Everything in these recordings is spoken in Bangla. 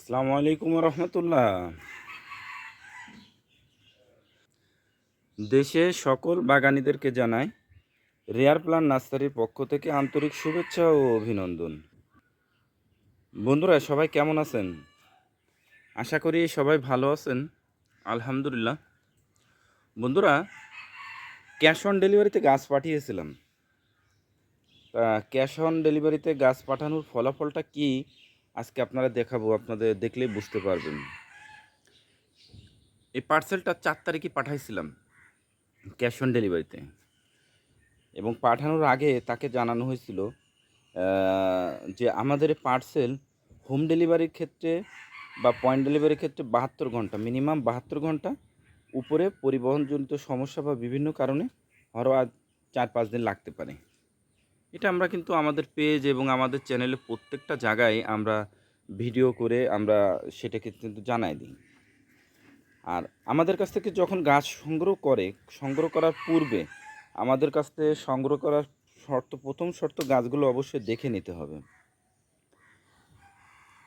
আসসালামু আলাইকুম রহমতুল্লাহ। দেশে সকল বাগানীদেরকে জানাই রেয়ার প্লান্ট নার্সারির পক্ষ থেকে আন্তরিক শুভেচ্ছা ও অভিনন্দন। বন্ধুরা সবাই কেমন আছেন? আশা করি সবাই ভালো আছেন। আলহামদুলিল্লাহ। বন্ধুরা, ক্যাশ অন ডেলিভারিতে গাছ পাঠিয়েছিলাম। ক্যাশ অন ডেলিভারিতে গাছ পাঠানোর ফলাফলটা কি আজকে আপনারা দেখাবো, আপনাদের দেখলেই বুঝতে পারবেন। এই পার্সেলটা 4 তারিখে পাঠাইছিলাম ক্যাশ অন ডেলিভারিতে, এবং পাঠানোর আগে তাকে জানানো হয়েছিল যে আমাদের পার্সেল হোম ডেলিভারির ক্ষেত্রে বা পয়েন্ট ডেলিভারির ক্ষেত্রে 72 ঘন্টা, মিনিমাম 72 ঘন্টা, উপরে পরিবহনজনিত সমস্যা বা বিভিন্ন কারণে আরও 4-5 দিন লাগতে পারে। এটা আমরা কিন্তু আমাদের পেজ এবং আমাদের চ্যানেলে প্রত্যেকটা জায়গায় আমরা ভিডিও করে আমরা সেটাকে কিন্তু জানাই দিই। আর আমাদের কাছ থেকে যখন গাছ সংগ্রহ করার পূর্বে আমাদের কাছ থেকে সংগ্রহ করার প্রথম শর্ত গাছগুলো অবশ্যই দেখে নিতে হবে।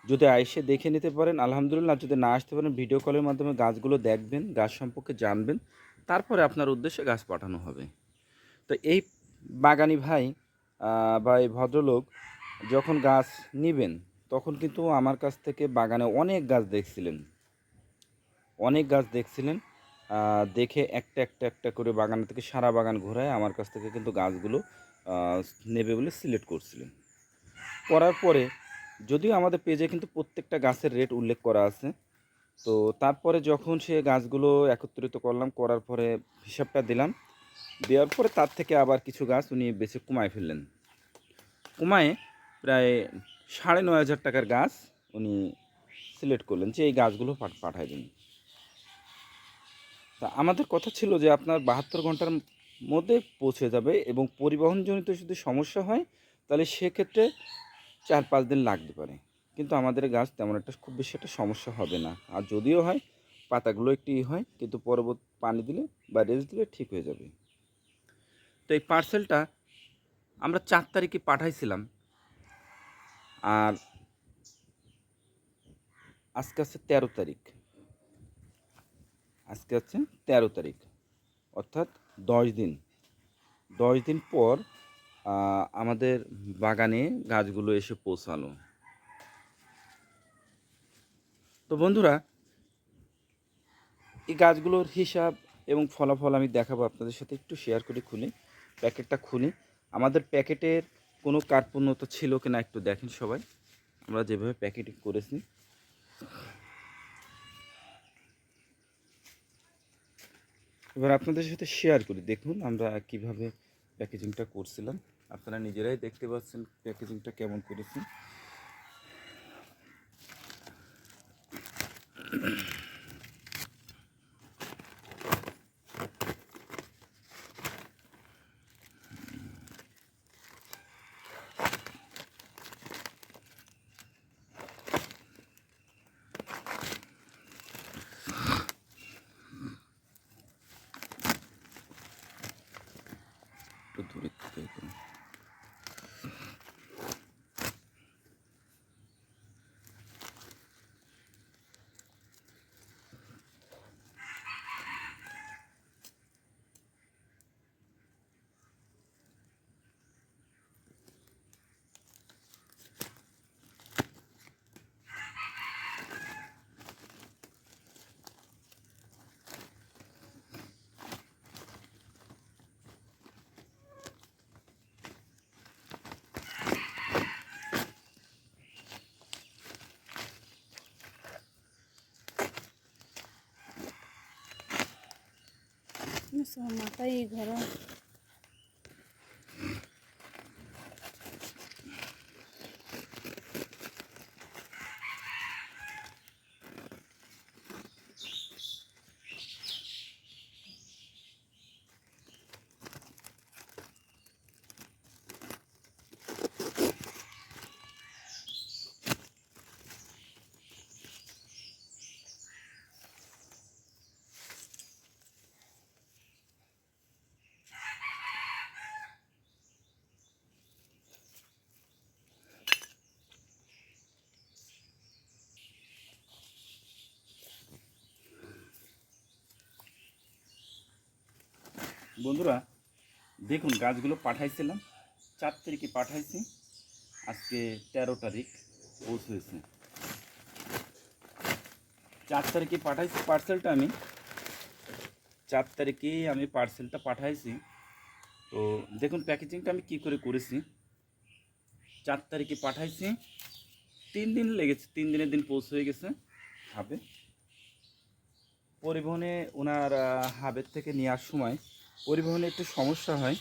যদি এসে দেখে নিতে পারেন আলহামদুলিল্লাহ, যদি না আসতে পারেন ভিডিও কলের মাধ্যমে গাছগুলো দেখবেন, গাছ সম্পর্কে জানবেন, তারপরে আপনার উদ্দেশ্যে গাছ পাঠানো হবে। তো এই বাগানি ভাই বা এই ভদ্রলোক যখন গাছ নেবেন তখন কিন্তু আমার কাছ থেকে বাগানে অনেক গাছ দেখছিলেন। দেখে একটা করে বাগান থেকে সারা বাগান ঘোরায় আমার কাছ থেকে কিন্তু গাছগুলো নেবে বলে সিলেক্ট করছিলেন। করার পরে যদিও আমাদের পেজে কিন্তু প্রত্যেকটা গাছের রেট উল্লেখ করা আছে, তো তারপরে যখন সে গাছগুলো একত্রিত করলাম, করার পরে হিসাবটা দিলাম, দেওয়ার পরে তার থেকে আবার কিছু গাছ উনি বেছে কমায় ফেললেন। কমায় প্রায় 9,500 টাকার গাছ উনি সিলেক্ট করলেন যে এই গাছগুলো পাঠায় দিন। তা আমাদের কথা ছিল যে আপনার 72 ঘন্টার মধ্যে পৌঁছে যাবে, এবং পরিবহনজনিত যদি সমস্যা হয় তাহলে সেক্ষেত্রে 4-5 দিন লাগতে পারে। কিন্তু আমাদের গাছ তেমন একটা খুব বেশি একটা সমস্যা হবে না, আর যদিও হয় পাতাগুলো একটু হয়, কিন্তু পরবর্তী পানি দিলে বা রেস্ট দিলে ঠিক হয়ে যাবে। তো এই পার্সেলটা আমরা 4 তারিখে পাঠাইছিলাম, আর আজকে আছে 13 তারিখ। অর্থাৎ 10 দিন 10 দিন পর আমাদের বাগানে গাছগুলো এসে পৌঁছালো। তো বন্ধুরা, এই গাছগুলোর হিসাব এবং ফলাফল আমি দেখাবো আপনাদের সাথে। একটু শেয়ার করে প্যাকেটটা খুলি। আমাদের প্যাকেটের কোনো কার্পণ্যতা ছিল কিনা একটু দেখেন সবাই, আমরা যেভাবে প্যাকেটিং করেছি। এবার আপনাদের সাথে শেয়ার করি, দেখুন আমরা কিভাবে প্যাকেজিংটা করছিলাম। আপনারা নিজেরাই দেখতে পাচ্ছেন প্যাকেজিংটা কেমন করেছি। একটু দূরে থেকে দেখুন। মাথায় ঘর বন্ধুরা দেখুন, গাছগুলো পাঠাইছিলাম 4 তারিখে পাঠাইছি, আজকে 13 তারিখ পৌঁছ হয়েছে। 4 তারিখে পাঠাইছি পার্সেলটা, আমি 4 তারিখে আমি পার্সেলটা পাঠাইছি। তো দেখুন প্যাকেজিংটা আমি কি করে করেছি। 4 তারিখে পাঠাইছি, 3 দিন লেগেছে, 3 দিনের দিন পৌঁছ হয়ে গেছে হাবে। পরিবহনে ওনার হাবের থেকে নেওয়ার সময় পরিবহনে একটু সমস্যা হয়,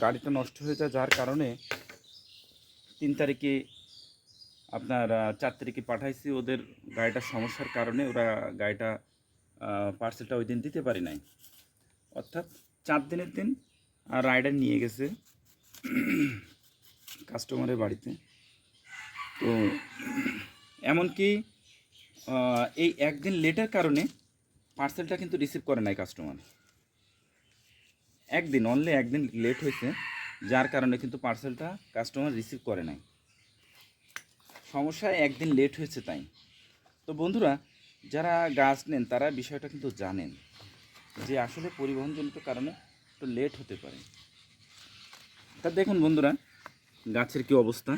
গাড়িটা নষ্ট হয়ে যায়, যার কারণে 3 তারিখে আপনার 4 তারিখে পাঠাইছি। ওদের গাড়িটার সমস্যার কারণে ওরা গাড়িটা পার্সেলটা ওই দিন দিতে পারি নাই, অর্থাৎ 4 দিনের দিন রাইডার নিয়ে গেছে কাস্টমারের বাড়িতে। তো এমনকি এই একদিন লেটের কারণে পার্সেলটা কিন্তু রিসিভ করে নাই কাস্টমার। অনলি একদিন লেট হয়েছে, যার কারণে কিন্তু পার্সেলটা কাস্টমার রিসিভ করে নাই। সমস্যা একদিন লেট হয়েছে তাই। তো বন্ধুরা, যারা গাছ নেন তারা বিষয়টা কিন্তু জানেন যে আসলে পরিবহনজনিত কারণে একটু লেট হতে পারে। তা দেখুন বন্ধুরা, গাছের কি অবস্থা।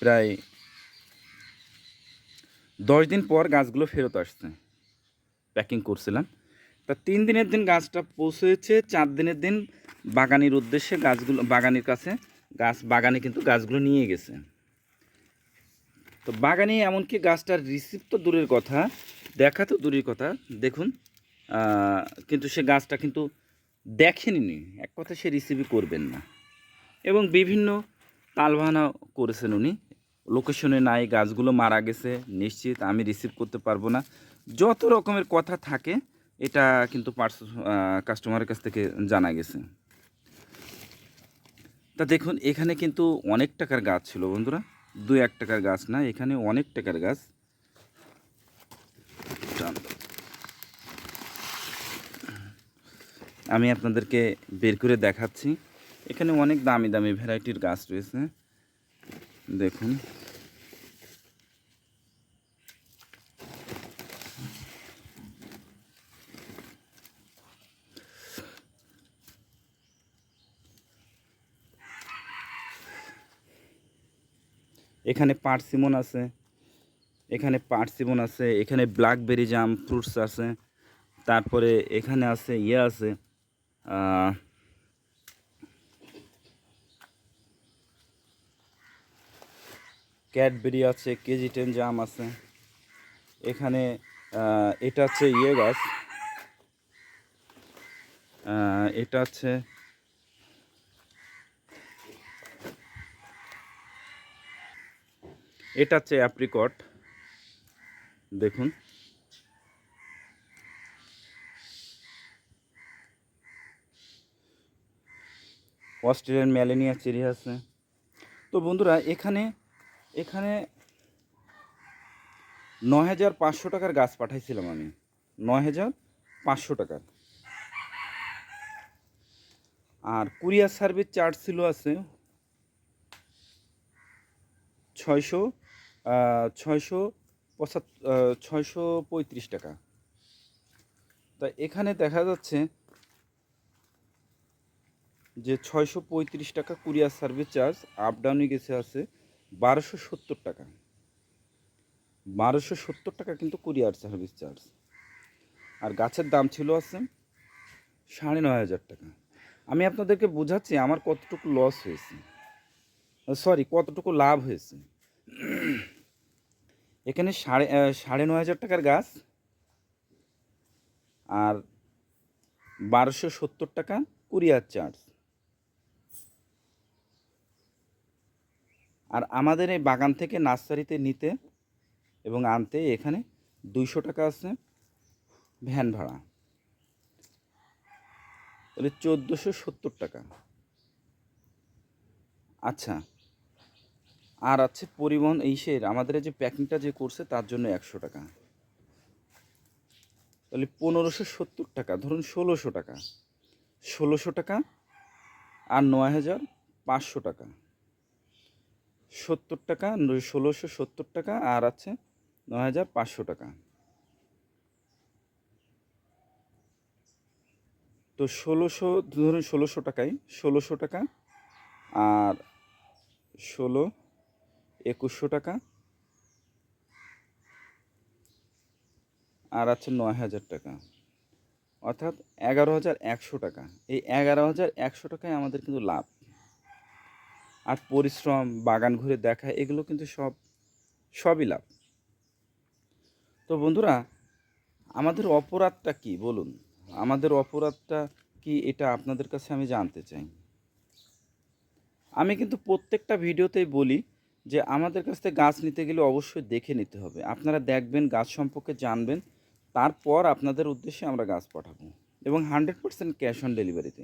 প্রায় 10 দিন পর গাছগুলো ফেরত আসছে, প্যাকিং করছিলাম। তা 3 দিনের দিন গাছটা পৌঁছেছে, 4 দিনের দিন বাগানের উদ্দেশ্যে গাছগুলো, বাগানের কাছে বাগানে কিন্তু গাছগুলো নিয়ে গেছে। তো বাগানে এমনকি গাছটার রিসিভ তো দূরের কথা, দেখা তো দূরের কথা, দেখুন কিন্তু সে গাছটা কিন্তু দেখেনি, এক কথা সে রিসিভই করবেন না। এবং বিভিন্ন তালবাহানা করেছেন উনি, লোকেশনে নাই, গাছগুলো মারা গেছে, নিশ্চিত আমি রিসিভ করতে পারবো না, যত রকমের কথা থাকে। এটা কিন্তু কাস্টমারের কাছ থেকে জানা গেছে। তা দেখুন, এখানে কিন্তু অনেক টাকার গাছ ছিল বন্ধুরা, 2-1 টাকার গাছ না, এখানে অনেক টাকার গাছ। আমি আপনাদেরকে বের করে দেখাচ্ছি। এখানে অনেক দামি দামি ভ্যারাইটির গাছ রয়েছে, দেখুন। এখানে পার্সিমন আছে, এখানে ব্ল্যাকবেরি জাম ফ্রুটস আছে, তারপরে এখানে আছে আছে ক্যাডবেরি আছে, কেজি 10 জাম আছে। এখানে এটা হচ্ছে গাছ, এটা হচ্ছে অ্যাপ্রিকট, দেখুন। অস্ট্রেলিয়ান ম্যালেনিয়া চেরি আছে। তো বন্ধুরা, এখানে 9,500 টাকার গাছ পাঠাইছিলাম আমি, 9,500 টাকার। আর কুরিয়ার সার্ভিস চার্জ ছিল আছে 635 টাকা। তা এখানে দেখা যাচ্ছে যে 635 টাকা কুরিয়ার সার্ভিস চার্জ, আপ ডাউনে গেছে আছে 1270 টাকা। 1270 টাকা কিন্তু কুরিয়ার সার্ভিস চার্জ। আর গাছের দাম ছিল আছে 9,500 টাকা। আমি আপনাদেরকে বোঝাচ্ছি আমার কতটুকু লস হয়েছে, কতটুকু লাভ হয়েছে। এখানে 9,500 টাকার গাছ আর 1270 টাকা কুরিয়ার চার্জ। আর আমাদের এই বাগান থেকে নার্সারিতে নিতে এবং আনতে এখানে 200 টাকা আছে ভ্যান ভাড়া, তাহলে 1470 টাকা। আচ্ছা, আর আছে পরিবহন আমাদের যে প্যাকিংটা যে করছে তার জন্য 100 টাকা, তাহলে 1570 টাকা, ধরুন 1600 টাকা, 1600 টাকা আর 9,500 টাকা, 70 টাকা, 1670 টাকা আর আছে 9,500 টাকা। তো ১৬০০, ধরুন ১৬০০ টাকায়, ১৬০০ টাকা আর ১৬, ২১০০ টাকা আর আছে ৯,০০০ টাকা, অর্থাৎ ১১,১০০ টাকা। এই ১১,১০০ টাকায় আমাদের কিন্তু লাভ। আর পরিশ্রম, বাগান ঘুরে দেখা, এগুলো কিন্তু সবই লাভ। তো বন্ধুরা, আমাদের অপরাধটা কি বলুন? আমাদের অপরাধটা কি, এটা আপনাদের কাছে আমি জানতে চাই। আমি কিন্তু প্রত্যেকটা ভিডিওতেই বলি যে আমাদের কাছ থেকে গাছ নিতে গেলে অবশ্যই দেখে নিতে হবে। আপনারা দেখবেন, গাছ সম্পর্কে জানবেন, তারপর আপনাদের উদ্দেশ্যে আমরা গাছ পাঠাবো, এবং 100% ক্যাশ অন ডেলিভারিতে।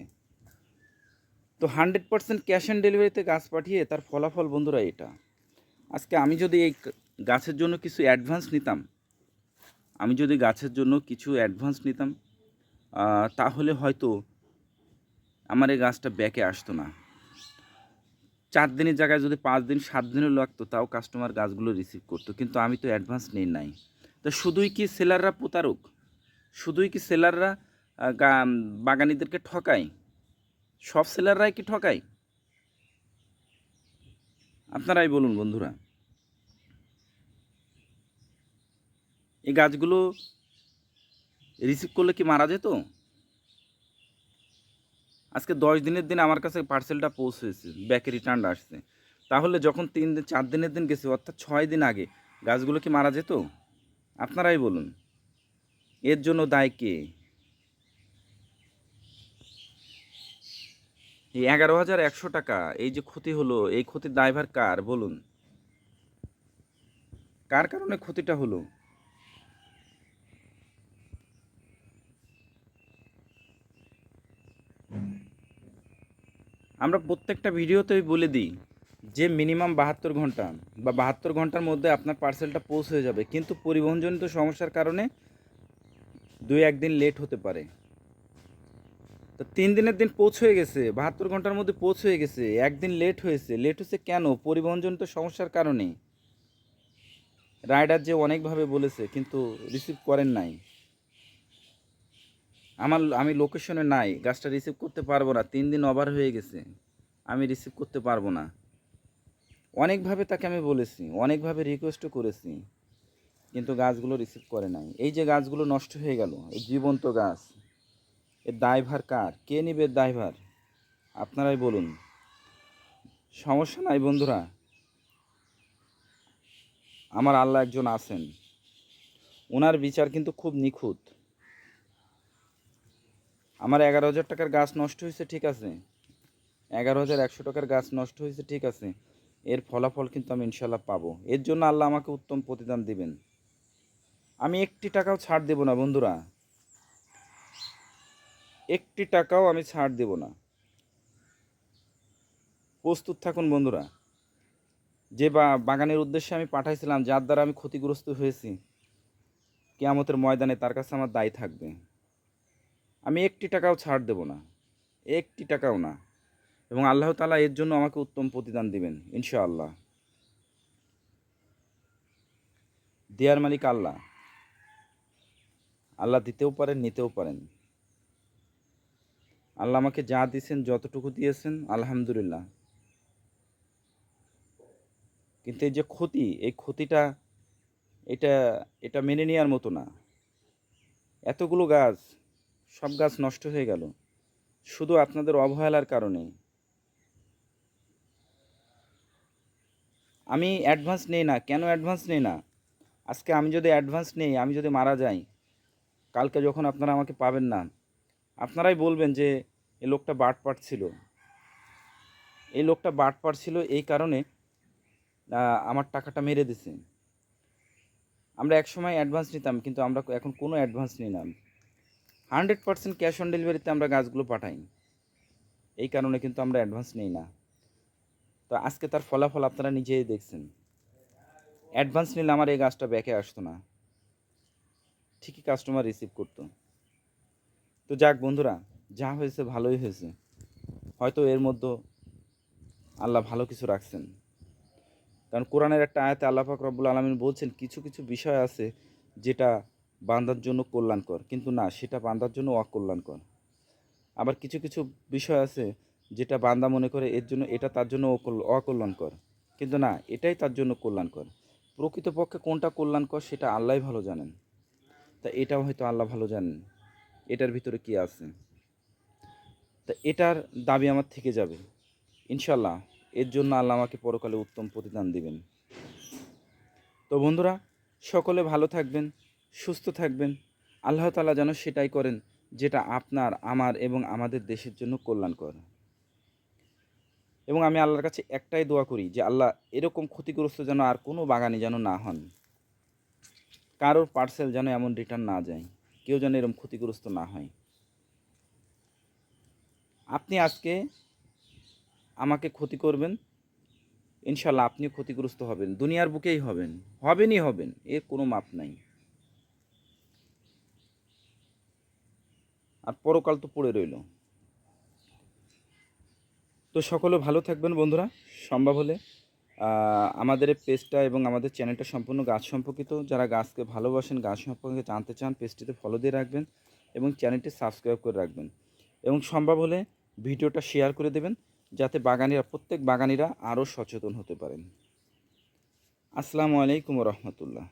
তো 100% ক্যাশ অন ডেলিভারিতে গাছ পাঠিয়ে তার ফলাফল বন্ধুরা এটা। আজকে আমি যদি এই গাছের জন্য কিছু অ্যাডভান্স নিতাম, তাহলে হয়তো আমার এই গাছটা ব্যাকে আসতো না। 4 দিনের জায়গায় যদি 5 দিন 7 দিনও লাগতো, তাও কাস্টমার গাছগুলো রিসিভ করতো। কিন্তু আমি তো অ্যাডভান্স নেই নাই। তো শুধুই কি সেলাররা প্রতারক? শুধুই কি সেলাররা বাগানিদেরকে ঠকায়? সব সেলাররাই কি ঠকায়? আপনারাই বলুন বন্ধুরা। এই গাছগুলো রিসিভ করলে কি মারা যেত? আজকে 10 দিনের দিন আমার কাছে পার্সেলটা পৌঁছেছে, ব্যাকে রিটার্ন আসছে। তাহলে যখন 3 দিন 4 দিনের দিন গেছে, অর্থাৎ 6 দিন আগে, গাছগুলো কি মারা যেত? আপনারাই বলুন। এর জন্য দায় কে? এই ১১,১০০ টাকা এই যে ক্ষতি হলো, এই ক্ষতির দায়ভার কার বলুন? কার কারণে ক্ষতিটা হলো? আমরা প্রত্যেকটা ভিডিওতেই বলে দিই যে মিনিমাম ৭২ ঘন্টা বা ৭২ ঘন্টার মধ্যে আপনার পার্সেলটা পৌঁছে যাবে, কিন্তু পরিবহনজনিত সমস্যার কারণে 2-1 দিন লেট হতে পারে। তো 3 দিনের দিন পৌঁছে গেছে, ৭২ ঘন্টার মধ্যে পৌঁছে গেছে, একদিন লেট হয়েছে। লেট হচ্ছে কেন? পরিবহনজনিত সমস্যার কারণে। রাইডার যে অনেকভাবে বলেছে, কিন্তু রিসিভ করেন নাই। আমি লোকেশনে নাই, গাছটা রিসিভ করতে পারবো না, 3 দিন ওভার হয়ে গেছে, আমি রিসিভ করতে পারবো না। অনেকভাবে তাকে আমি বলেছি, অনেকভাবে রিকোয়েস্টও করেছি, কিন্তু গাছগুলো রিসিভ করে নাই। এই যে গাছগুলো নষ্ট হয়ে গেল, এই জীবন্ত গাছ, এর দায়ভার কার? কে নিবে এর দায়ভার? আপনারাই বলুন। সমস্যা নাই বন্ধুরা, আমার আল্লাহ একজন আছেন, ওনার বিচার কিন্তু খুব নিখুঁত। আমার ১১,০০০ টাকার গাছ নষ্ট হয়েছে, ঠিক আছে, ১১,১০০ টাকার গাছ নষ্ট হয়েছে, ঠিক আছে, এর ফলাফল কিন্তু আমি ইনশাল্লাহ পাবো। এর জন্য আল্লাহ আমাকে উত্তম প্রতিদান দিবেন। আমি একটি টাকাও ছাড় দেব না বন্ধুরা, একটি টাকাও আমি ছাড় দেব না। প্রস্তুত থাকুন বন্ধুরা। যে বাগানের উদ্দেশ্যে আমি পাঠাইছিলাম, যার দ্বারা আমি ক্ষতিগ্রস্ত হয়েছি, কিয়ামতের ময়দানে তার কাছে আমার দায় থাকবে। আমি একটি টাকাও ছাড় দেব না, একটি টাকাও না। এবং আল্লাহ তাআলা এর জন্য আমাকে উত্তম প্রতিদান দিবেন ইনশাআল্লাহ। দেয়ার মালিক আল্লাহ। আল্লাহ দিতেও পারেন, নিতেও পারেন। আল্লাহ আমাকে যা দিয়েছেন, যতটুকু দিয়েছেন, আলহামদুলিল্লাহ। কিন্তু এই যে ক্ষতি, এই ক্ষতিটা, এটা এটা মেনে নেওয়ার মতো না। এতগুলো গাছ, সব গাছ নষ্ট হয়ে গেল শুধু আপনাদের অবহেলার কারণে। আমি অ্যাডভান্স নেই না। কেন অ্যাডভান্স নেই না? আজকে আমি যদি অ্যাডভান্স নেই, আমি যদি মারা যাই, কালকে যখন আপনারা আমাকে পাবেন না, আপনারাই বলবেন যে এই লোকটা বাটপার ছিল। এই লোকটা বাটপার ছিল, এই কারণে আমার টাকাটা মেরে দিছে। আমরা একসময় অ্যাডভান্স নিতাম, কিন্তু আমরা এখন কোনো অ্যাডভান্স নিই না। 100% ক্যাশ অন ডেলিভারিতে আমরা গাছগুলো পাঠাই। এই কারণে কিন্তু আমরা অ্যাডভান্স নিই না। তো আজকে তার ফলাফল আপনারা নিজেই দেখছেন। অ্যাডভান্স নিলে আমার এই গাছটা ব্যাকে আসতো না, ঠিকই কাস্টমার রিসিভ করতো। তো যাক বন্ধুরা, যা হয়েছে ভালোই হয়েছে। হয়তো এর মধ্যে আল্লাহ ভালো কিছু রাখছেন। কারণ কোরআনের একটা আয়াতে আল্লাহ পাক রব্বুল আলামিন বলছেন, কিছু কিছু বিষয় আছে যেটা বান্দার জন্য কল্যাণকর, কিন্তু না, সেটা বান্দার জন্য অকল্যাণকর। আবার কিছু কিছু বিষয় আছে যেটা বান্দা মনে করে এর জন্য এটা তার জন্য অকল্যাণকর, কিন্তু না, এটাই তার জন্য কল্যাণকর। প্রকৃতপক্ষে কোনটা কল্যাণকর সেটা আল্লাহই ভালো জানেন। তা এটাও হয়তো আল্লাহ ভালো জানেন এটার ভিতরে কি আছে। তা এটার দাবি আমার থেকে যাবে ইনশাল্লাহ। এর জন্য আল্লাহ আমাকে পরকালে উত্তম প্রতিদান দিবেন। তো বন্ধুরা, সকলে ভালো থাকবেন, সুস্থ থাকবেন। আল্লাহ তাআলা যেন সেটাই করেন যেটা আপনার, আমার এবং আমাদের দেশের জন্য কল্যাণকর। এবং আমি আল্লাহর কাছে একটাই দোয়া করি যে আল্লাহ, এরকম ক্ষতিগ্রস্ত যেন আর কোনো বাগানি যেন না হন, কারোর পার্সেল যেন এমন রিটার্ন না যায়, কেউ যেন এরকম ক্ষতিগ্রস্ত না হয়। আপনি আজকে আমাকে ক্ষতি করবেন, ইনশাল্লাহ আপনিও ক্ষতিগ্রস্ত হবেন, দুনিয়ার বুকেই হবেন, হবেনই হবেন, এর কোনো মাপ নাই। আর পরকাল তো পড়ে রইল। তো সকলে ভালো থাকবেন বন্ধুরা। সম্ভব হলে আমাদের এই পেজটা এবং আমাদের চ্যানেলটা সম্পূর্ণ গাছ সম্পর্কিত। যারা গাছকে ভালোবাসেন, গাছ সম্পর্কে জানতে চান, পেজটিতে ফলো দিয়ে রাখবেন এবং চ্যানেলটি সাবস্ক্রাইব করে রাখবেন। এবং সম্ভব হলে ভিডিওটা শেয়ার করে দেবেন, যাতে বাগানিরা, প্রত্যেক বাগানিরা আরও সচেতন হতে পারেন। আসসালামু আলাইকুম রহমতুল্লাহ।